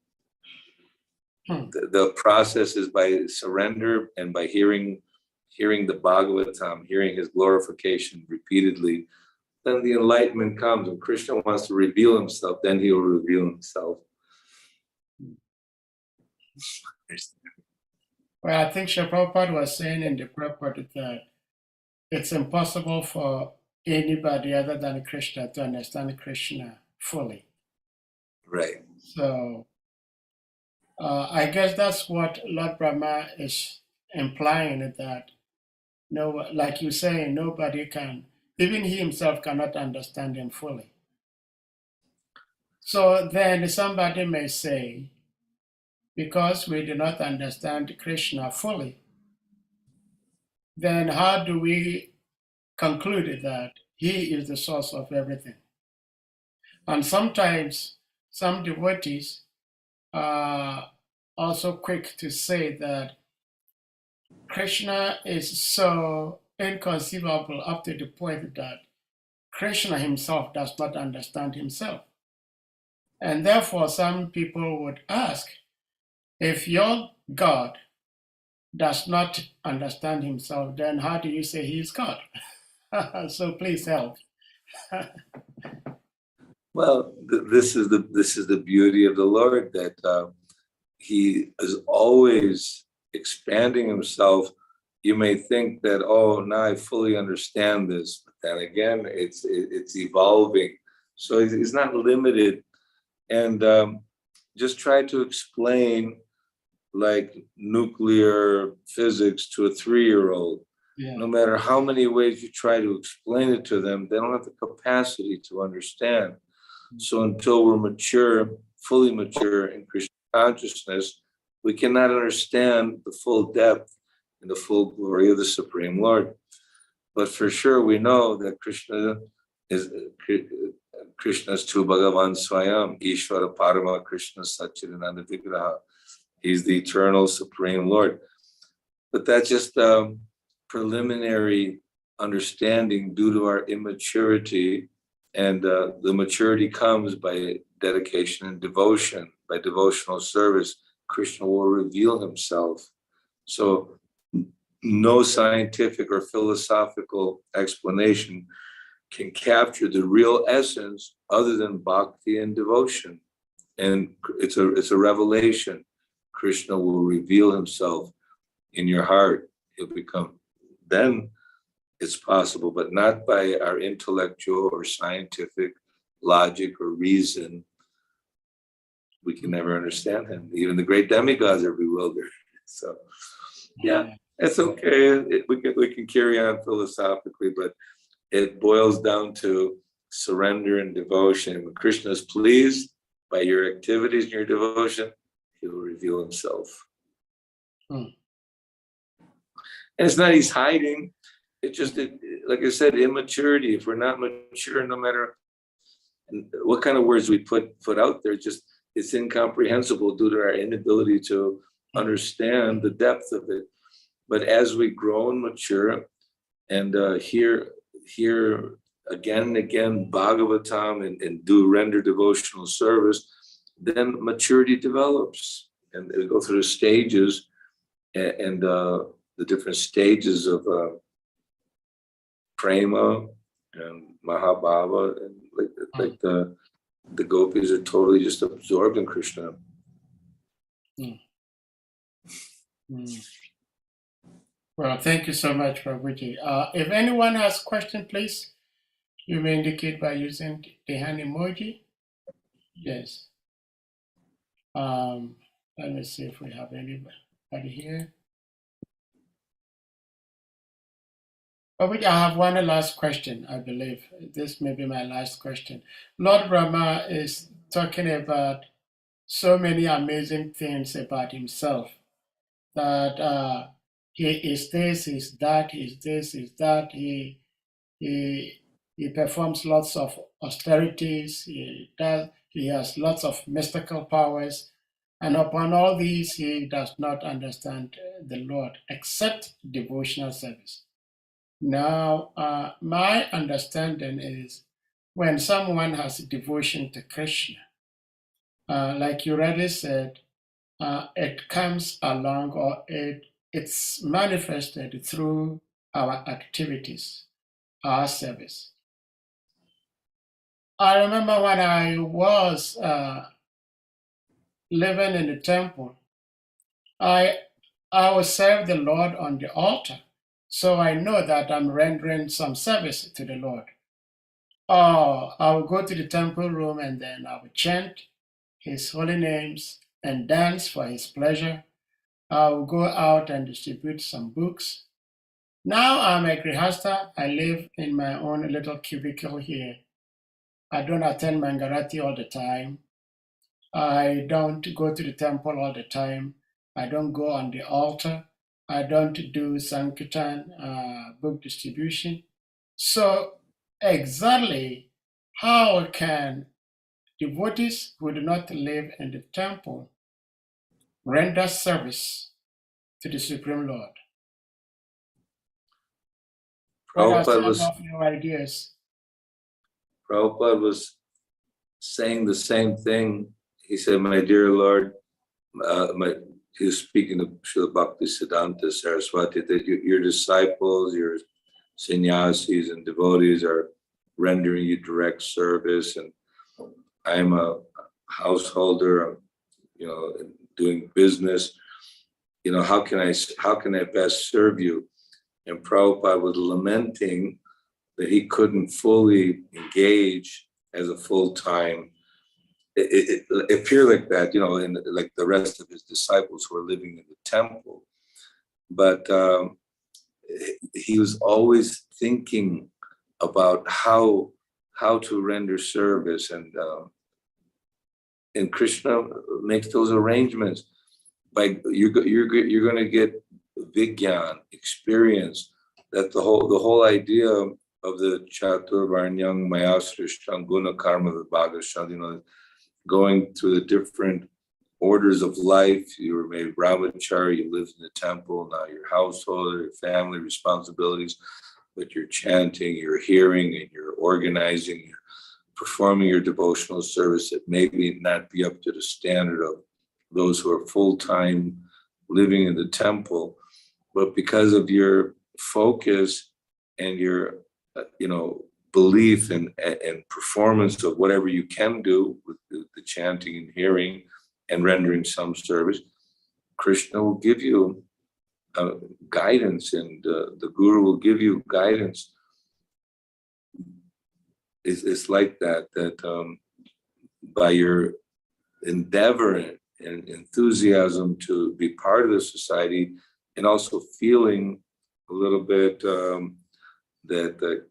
the process is by surrender and by hearing the Bhagavatam, hearing his glorification repeatedly. Then the enlightenment comes. When Krishna wants to reveal himself, then he will reveal himself. Well, I think Srila Prabhupada was saying in the purport that it's impossible for anybody other than Krishna to understand Krishna fully. Right. So I guess that's what Lord Brahma is implying, that no, like you say, nobody can, even he himself cannot understand him fully. So then somebody may say, because we do not understand Krishna fully, then how do we conclude that he is the source of everything? And sometimes some devotees are also quick to say that Krishna is so inconceivable up to the point that Krishna himself does not understand himself. And therefore, some people would ask, if your God does not understand himself, then how do you say he is God? So please help. Well, this is the beauty of the Lord, that he is always expanding himself. You may think that, oh, now I fully understand this, but then again, it's evolving. So he's not limited. And just try to explain like nuclear physics to a 3-year-old. Yeah. No matter how many ways you try to explain it to them, they don't have the capacity to understand. So until we're mature, fully mature in Krishna consciousness, we cannot understand the full depth and the full glory of the Supreme Lord. But for sure, we know that Krishna is Krishna's Tu Bhagavan Swayam, Ishvara Parama Krishna Satchidananda Vigraha. He's the eternal Supreme Lord. But that's just preliminary understanding due to our immaturity. And the maturity comes by dedication and devotion, by devotional service. Krishna will reveal himself. So no scientific or philosophical explanation can capture the real essence other than bhakti and devotion. And it's a revelation. Krishna will reveal himself in your heart. He'll become, then it's possible, but not by our intellectual or scientific logic or reason. We can never understand him. Even the great demigods are bewildered. So, yeah. It's okay. We can carry on philosophically, but it boils down to surrender and devotion. When Krishna is pleased by your activities and your devotion, he will reveal himself. Hmm. And it's not he's hiding. It's just, like I said, immaturity. If we're not mature, no matter what kind of words we put out there, just it's incomprehensible due to our inability to understand the depth of it. But as we grow and mature and hear again and again Bhagavatam and do render devotional service, then maturity develops, and we go through the stages and the different stages of prema and mahabhava, and like the gopis are totally just absorbed in Krishna. Mm. Well, thank you so much, Prabhuji. If anyone has a question, please, you may indicate by using the hand emoji. Yes. Let me see if we have anybody here. Prabhuji, I have one last question, I believe. This may be my last question. Lord Brahma is talking about so many amazing things about himself, that he is this, he's that, he's this, he's that. He performs lots of austerities. He has lots of mystical powers, and upon all these, he does not understand the Lord except devotional service. Now, my understanding is when someone has devotion to Krishna, like you already said, it comes along, or it's manifested through our activities, our service. I remember when I was living in the temple, I will serve the Lord on the altar, so I know that I'm rendering some service to the Lord. Or I will go to the temple room and then I will chant his holy names and dance for his pleasure. I will go out and distribute some books. Now I'm a grihasta. I live in my own little cubicle here. I don't attend Mangarati all the time. I don't go to the temple all the time. I don't go on the altar. I don't do Sankirtan book distribution. So exactly how can devotees who do not live in the temple render service to the Supreme Lord? What are some of your ideas? Prabhupada was saying the same thing. He said, "My dear Lord," he was speaking to Srila Bhaktisiddhanta Saraswati, that your disciples, your sannyasis and devotees are rendering you direct service, and I'm a householder, I'm, doing business. How can I best serve you? And Prabhupada was lamenting that he couldn't fully engage as a full-time. It appeared like that, and like the rest of his disciples who are living in the temple. But he was always thinking about how to render service, and Krishna makes those arrangements. By you're going to get vigyan, experience, that the whole idea of the Chaturvarnyam Mayasrishtam Guna Karma Vibhaga, going through the different orders of life. You were made brahmachari, you lived in the temple, now your household, your family responsibilities, but you're chanting, you're hearing, and you're organizing, you're performing your devotional service that maybe not be up to the standard of those who are full-time living in the temple, but because of your focus and your belief and performance of whatever you can do with the chanting and hearing and rendering some service, Krishna will give you guidance, and the Guru will give you guidance. It's like that by your endeavor and enthusiasm to be part of the society, and also feeling a little bit that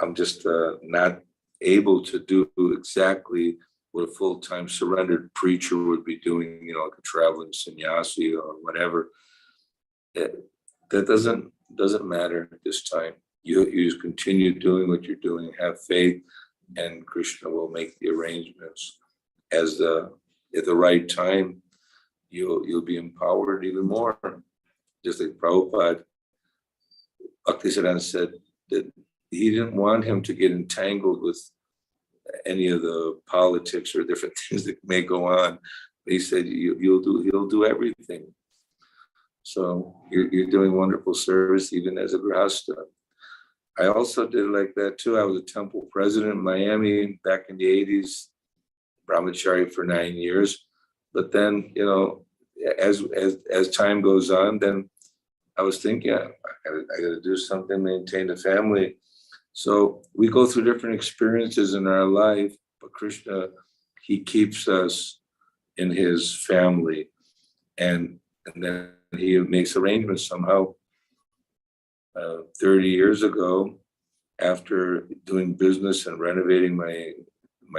I'm just not able to do exactly what a full-time surrendered preacher would be doing, you know, like a traveling sannyasi or whatever. That doesn't matter at this time. You just continue doing what you're doing, have faith, and Krishna will make the arrangements at the right time. You'll be empowered even more. Just like Prabhupada, Bhaktisiddhanta said that he didn't want him to get entangled with any of the politics or different things that may go on. He said he'll do everything. So you're doing wonderful service even as a grihasta. I also did like that too. I was a temple president in Miami back in the 80s, brahmachari for 9 years. But then, you know, as time goes on, then I was thinking, I got to do something, maintain the family. So we go through different experiences in our life, but Krishna, he keeps us in his family, and then he makes arrangements somehow. 30 years ago, after doing business and renovating my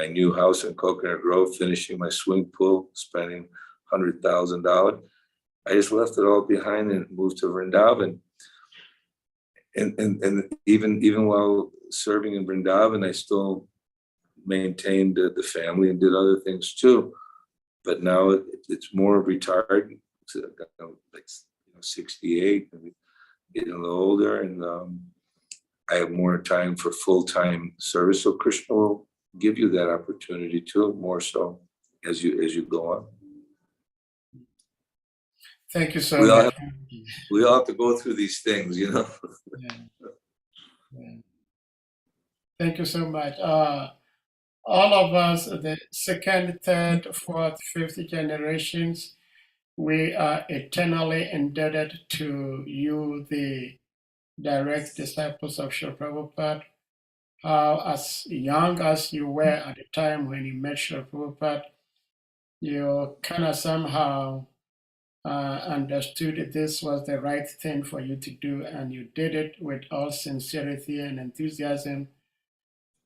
new house in Coconut Grove, finishing my swimming pool, spending $100,000, I just left it all behind and moved to Vrindavan. And even while serving in Vrindavan, I still maintained the family and did other things too. But now it's more retired. Like 68, and getting a little older, and I have more time for full-time service. So Krishna will give you that opportunity too, more so as you go on. Thank you so much. We all have to go through these things, you know. Yeah. Thank you so much. All of us, the second, third, fourth, fifth generations, we are eternally indebted to you, the direct disciples of Srila Prabhupada. As young as you were at the time when you met Srila Prabhupada, you kind of somehow understood this was the right thing for you to do, and you did it with all sincerity and enthusiasm.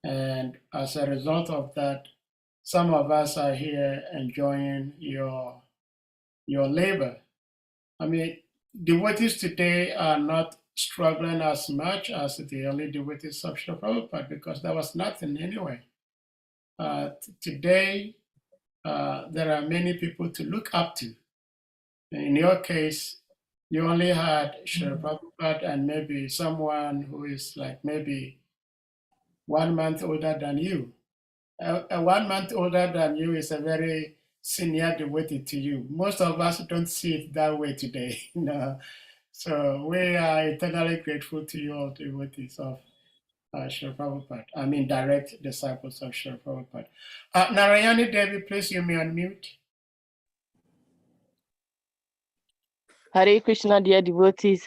And as a result of that, some of us are here enjoying your labor. I mean, devotees today are not struggling as much as the early devotees of Srila Prabhupada, because there was nothing anyway. Today, there are many people to look up to. In your case, you only had Srila Prabhupada and maybe someone who is like maybe 1 month older than you. 1 month older than you is a very senior devotee to you. Most of us don't see it that way today. So we are eternally grateful to you all devotees of Srila Prabhupada. I mean, direct disciples of Srila Prabhupada. Narayani Devi, please, you may unmute. Hare Krishna, dear devotees.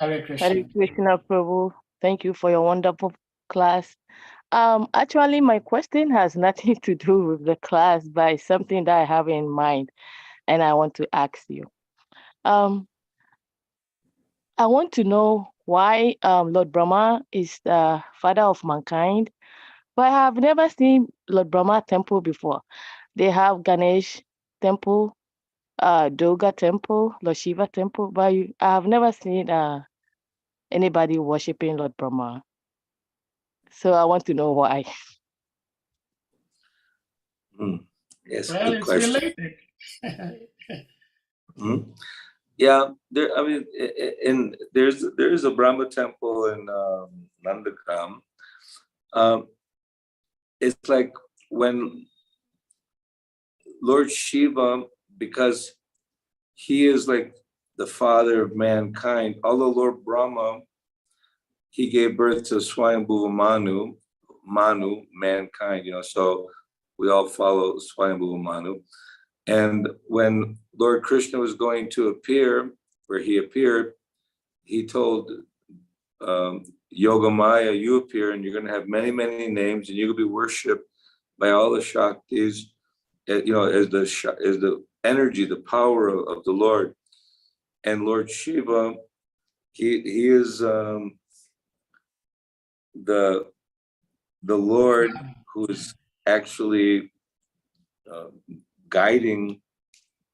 Hare Krishna. Hare Krishna, Prabhu. Thank you for your wonderful class. Actually, my question has nothing to do with the class, but it's something that I have in mind, and I want to ask you. I want to know why Lord Brahma is the father of mankind, but I have never seen Lord Brahma temple before. They have Ganesh temple, Durga temple, Lord Shiva temple, but I have never seen anybody worshiping Lord Brahma. So I want to know why. Yes, well, good it's question. related. Yeah, there's a Brahma temple in Nandakam. It's like when Lord Shiva, because he is like the father of mankind, although Lord Brahma, he gave birth to Swayambhuva Manu, mankind, so we all follow Swayambhuva Manu. And when Lord Krishna was going to appear, where he appeared, he told Yogamaya, you appear and you're going to have many, many names, and you're going to be worshipped by all the Shaktis, as the energy, the power of the Lord. And Lord Shiva, he is the Lord who's actually guiding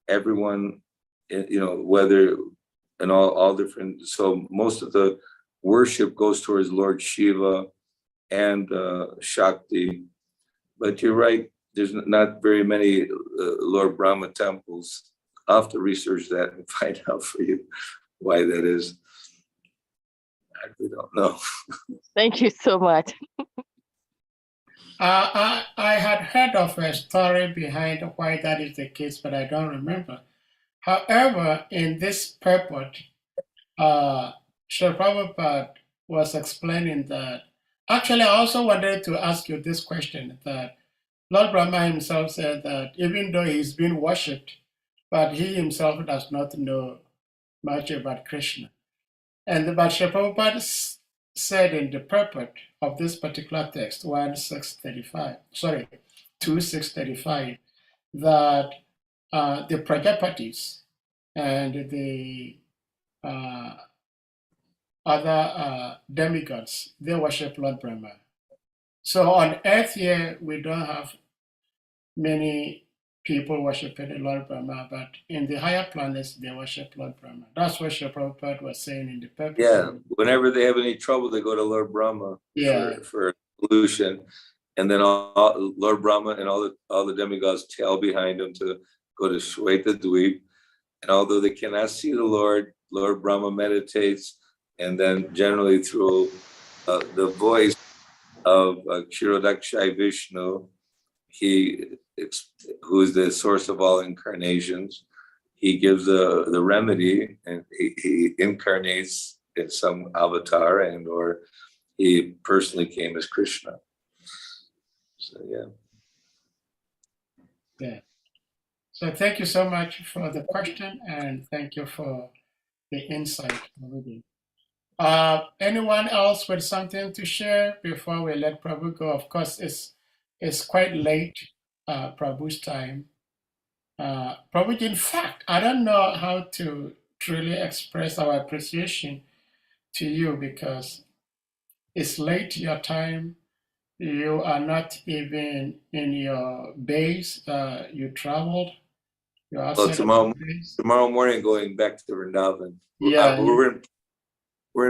everyone, whether in all different. So most of the worship goes towards Lord Shiva and Shakti. But you're right, there's not very many Lord Brahma temples. I'll have to research that and find out for you why that is. I really don't know. Thank you so much. I had heard of a story behind why that is the case, but I don't remember. However, in this purport, Srila Prabhupada was explaining that. Actually, I also wanted to ask you this question, that Lord Brahma himself said that even though he's been worshipped, but he himself does not know much about Krishna. And but Srila Prabhupada said in the purport of this particular text, 2635, that the Prajapatis and the other demigods, they worship Lord Brahma. So on earth here, we don't have many people worshiping the Lord Brahma, but in the higher planets, they worship Lord Brahma. That's what Srila Prabhupada was saying in the purpose. Yeah, whenever they have any trouble, they go to Lord Brahma for solution. And then Lord Brahma and all the demigods tail behind him to go to Shweta Dweep. And although they cannot see the Lord, Lord Brahma meditates, and then generally through the voice of Kshirodakshai Vishnu, who is the source of all incarnations, he gives the remedy, and he incarnates in some avatar, and or he personally came as Krishna. So yeah. So thank you so much for the question, and thank you for the insight. Anyone else with something to share before we let Prabhu go? Of course, it's quite late, Prabhu's time. Prabhu, in fact, I don't know how to truly express our appreciation to you, because it's late your time. You are not even in your base. You traveled. You're outside tomorrow morning going back to Vrindavan. Yeah, we're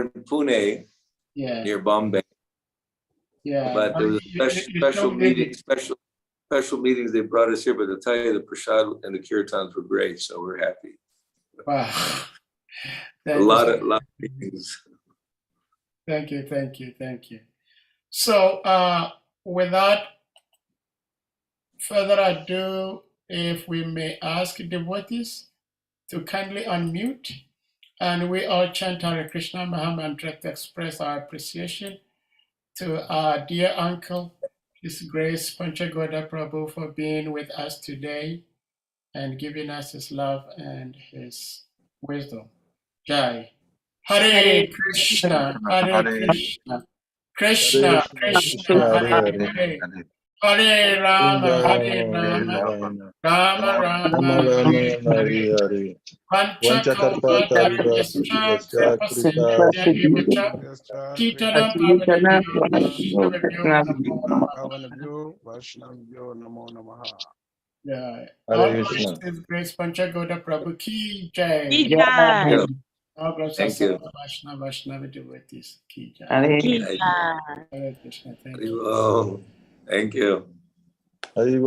in Pune, near Bombay. Yeah, but there was a special meetings. They brought us here, but to tell you, the prasad and the kirtans were great, so we're happy. Wow. a lot of meetings. Thank you. So without further ado, if we may ask devotees to kindly unmute, and we all chant Hare Krishna Maha Mantra to express our appreciation to our dear uncle, His Grace Panchagauda Prabhu, for being with us today and giving us his love and his wisdom. Jai. Hare Krishna, Hare Krishna, Krishna Krishna, Hare Hare, Hare Rama, Hare Rama, Rama Rama, Hare Hare. Panchakarta Yascha Kripa Sindhya Evacha Kitanam Pavanabhyo Vaishnavyo Namo Namaha. Yeah. Hare Krishna. Grace Panchagauda Prabhu Ki Jai. All blessings of Vaishnava devotees. Ki Jai. Hare Krishna. Thank you. Hare